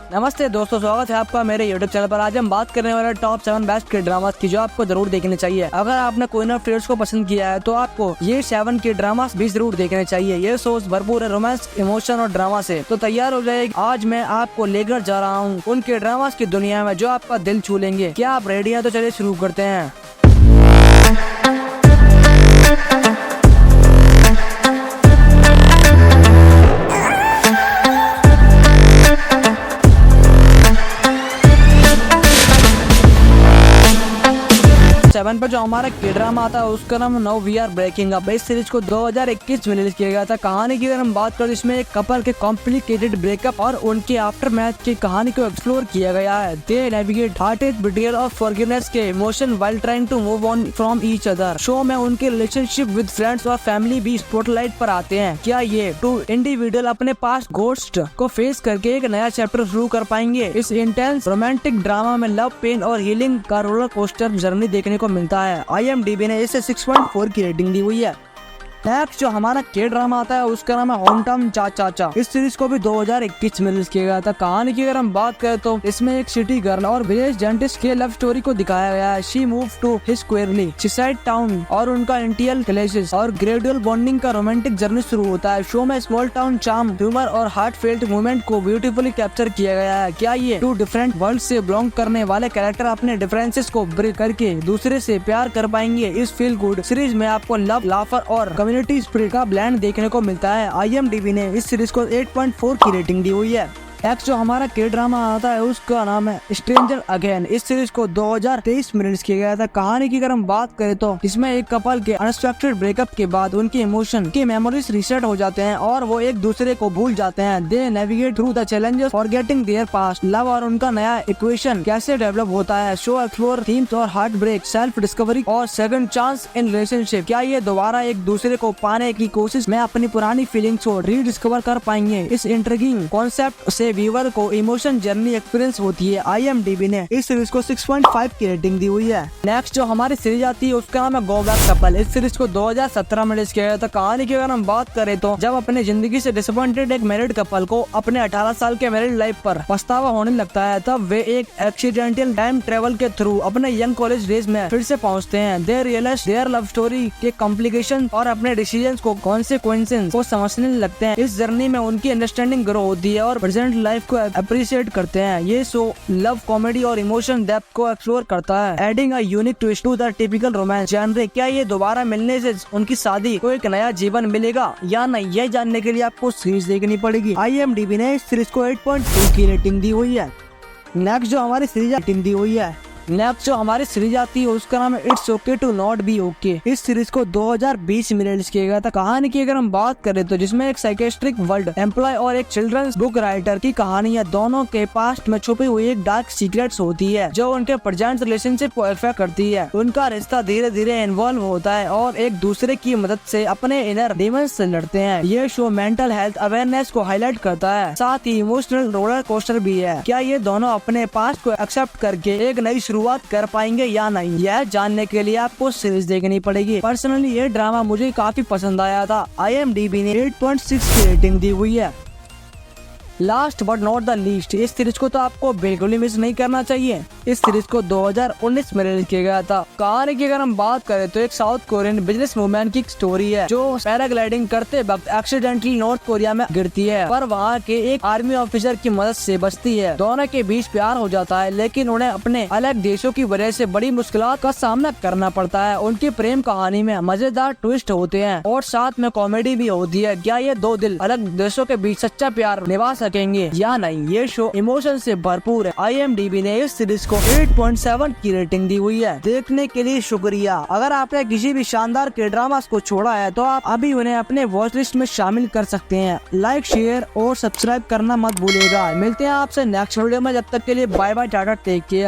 नमस्ते दोस्तों, स्वागत है आपका मेरे यूट्यूब चैनल पर। आज हम बात करने वाले टॉप 7 बेस्ट के ड्रामास की जो आपको जरूर देखने चाहिए। अगर आपने क्वीन ऑफ टीयर्स को पसंद किया है तो आपको ये 7 के ड्रामास भी जरूर देखने चाहिए। ये शोज भरपूर है रोमांस, इमोशन और ड्रामा से। तो तैयार हो जाए, आज मैं आपको लेकर जा रहा हूँ उनके ड्रामास की दुनिया में जो आपका दिल छू लेंगे। क्या आप रेडी हैं? तो चलिए शुरू करते हैं। सेवन पर जो हमारा के ड्रामा आता है उसका नाम now we are breaking up. इस सीरीज को 2021 में रिलीज किया गया था। कहानी की अगर हम बात करें, इसमें एक कपल के कॉम्प्लिकेटेड ब्रेकअप और उनके आफ्टर मैथ की कहानी को एक्सप्लोर किया गया है। They navigate hearted betrayal of forgiveness के emotion while trying to move on from each other. Show में उनके रिलेशनशिप विद फ्रेंड्स और फैमिली भी स्पॉटलाइट पर आते हैं। क्या ये टू इंडिविजुअल अपने पास्ट घोस्ट को फेस करके एक नया चैप्टर शुरू कर पाएंगे? इस इंटेंस रोमांटिक ड्रामा में लव, पेन और हीलिंग का रोलर कोस्टर जर्नी देखने को मिलता है। IMDb ने इसे 6.4 की रेटिंग दी हुई है। नेक्स्ट जो हमारा के ड्रामा आता है उसका नाम है होम टाउन चा चा चा। इस सीरीज को भी 2021 में रिलीज किया गया था। कहानी की अगर हम बात करें तो इसमें एक सिटी गर्ल और विलेज डेंटिस्ट के लव स्टोरी को दिखाया गया है। She move to his quirky seaside town और उनका इंटियल क्लैशेस और ग्रेजुअल बॉन्डिंग का रोमांटिक जर्नी शुरू होता है। शो में स्मॉल टाउन चार्म, ह्यूमर और हार्ट फेल्ट मोमेंट को ब्यूटीफुली कैप्चर किया गया है। क्या ये 2 डिफरेंट वर्ल्ड से बिलोंग करने वाले कैरेक्टर अपने डिफरेंसेस को ब्रेक करके दूसरे से प्यार कर पाएंगे? इस फील गुड सीरीज में आपको लव, लाफर और कम्युनिटी स्पिरिट का ब्लेंड देखने को मिलता है। IMDb ने इस सीरीज को 8.4 की रेटिंग दी हुई है। नेक्स्ट जो हमारा के ड्रामा आता है उसका नाम है स्ट्रेंजर अगेन। इस सीरीज को 2023 में रिलीज किया गया था। कहानी की अगर हम बात करें तो इसमें एक कपल के अनएक्सपेक्टेड ब्रेकअप के बाद उनके इमोशन की मेमोरीज रीसेट हो जाते हैं और वो एक दूसरे को भूल जाते हैं। They navigate through the challenges forgetting their past. Love और उनका नया इक्वेशन कैसे डेवलप होता है। शो एक्सप्लोर थीम्स और हार्ट ब्रेक, सेल्फ डिस्कवरी और सेकंड चांस इन रिलेशनशिप। क्या ये दोबारा एक दूसरे को पाने की कोशिश में अपनी पुरानी फीलिंग्स को रीडिस्कवर कर पाएंगे? इस इंट्रिगिंग कॉन्सेप्ट से व्यूअर को इमोशन जर्नी एक्सपीरियंस होती है। IMDb ने इस सीरीज को 6.5 की रेटिंग दी हुई है। नेक्स्ट जो हमारी सीरीज आती है उसका नाम है गो बैक कपल। इस सीरीज को 2017 में रिलीज किया गया था। कहानी की अगर हम बात करें तो जब अपने जिंदगी से डिसअपॉइंटेड एक मैरिड कपल को अपने 18 साल के मैरिड लाइफ पर पछतावा होने लगता है, तब वे एक एक्सीडेंटल टाइम ट्रेवल के थ्रू अपने यंग कॉलेज डेज में फिर से पहुंचते हैं। दे रियलाइज देयर लव स्टोरी के कॉम्प्लिकेशन और अपने डिसीजंस को कॉन्सिक्वेंसेस को समझने लगते हैं। इस जर्नी में उनकी अंडरस्टैंडिंग ग्रो होती है और प्रेजेंट लाइफ को अप्रिशिएट करते हैं। ये शो लव, कॉमेडी और इमोशन डेप्थ को एक्सप्लोर करता है, adding a unique twist to the typical romance genre. क्या ये दोबारा मिलने से उनकी शादी को एक नया जीवन मिलेगा या नहीं, यह जानने के लिए आपको सीरीज देखनी पड़ेगी। IMDb ने इस सीरीज को 8.2 की रेटिंग दी हुई है। नेक्स्ट जो हमारी सीरीज रेटिंग दी हुई है नेक्स्ट जो हमारी सीरीज आती है उसका नाम है it's okay to not be okay. इस सीरीज को 2020 में रिलीज किया गया था। कहानी की अगर हम बात करें तो जिसमें एक साइकेट्रिक वर्ल्ड एम्प्लॉय और एक चिल्ड्रंस बुक राइटर की कहानी है। दोनों के पास्ट में छुपी हुई एक डार्क सीक्रेट्स होती है जो उनके प्रेजेंट रिलेशनशिप को अफेक्ट करती है। उनका रिश्ता धीरे धीरे इन्वॉल्व होता है और एक दूसरे की मदद से अपने इनर डेमंस से लड़ते हैं। ये शो मेंटल हेल्थ अवेयरनेस को हाईलाइट करता है, साथ ही इमोशनल रोलर कोस्टर भी है। क्या ये दोनों अपने पास्ट को एक्सेप्ट करके एक नई शुरुआत कर पाएंगे या नहीं, यह जानने के लिए आपको सीरीज देखनी पड़ेगी। पर्सनली ये ड्रामा मुझे काफी पसंद आया था। IMDb ने 8.6 की रेटिंग दी हुई है। Last but not the least, इस सीरीज को तो आपको बिल्कुल ही मिस नहीं करना चाहिए। इस सीरीज को 2019 में रिलीज किया गया था। कहानी की अगर हम बात करें तो एक साउथ कोरियन बिजनेस वुमन की स्टोरी है जो पैराग्लाइडिंग करते वक्त एक्सीडेंटली नॉर्थ कोरिया में गिरती है, पर वहाँ के एक आर्मी ऑफिसर की मदद से बचती है। दोनों के बीच प्यार हो जाता है, लेकिन उन्हें अपने अलग देशों की वजह से बड़ी मुश्किलात का सामना करना पड़ता है। उनकी प्रेम कहानी में मजेदार ट्विस्ट होते हैं और साथ में कॉमेडी भी होती है। क्या ये 2 दिल अलग देशों के बीच सच्चा प्यार निभा सकेंगे या नहीं, ये शो इमोशन से भरपूर है। IMDb ने इस सीरीज को 8.7 की रेटिंग दी हुई है। देखने के लिए शुक्रिया। अगर आपने किसी भी शानदार के ड्रामास को छोड़ा है तो आप अभी उन्हें अपने वॉच लिस्ट में शामिल कर सकते हैं। लाइक, शेयर और सब्सक्राइब करना मत भूलिएगा। मिलते हैं आपसे नेक्स्ट वीडियो में, जब तक के लिए bye bye, Tata, take care.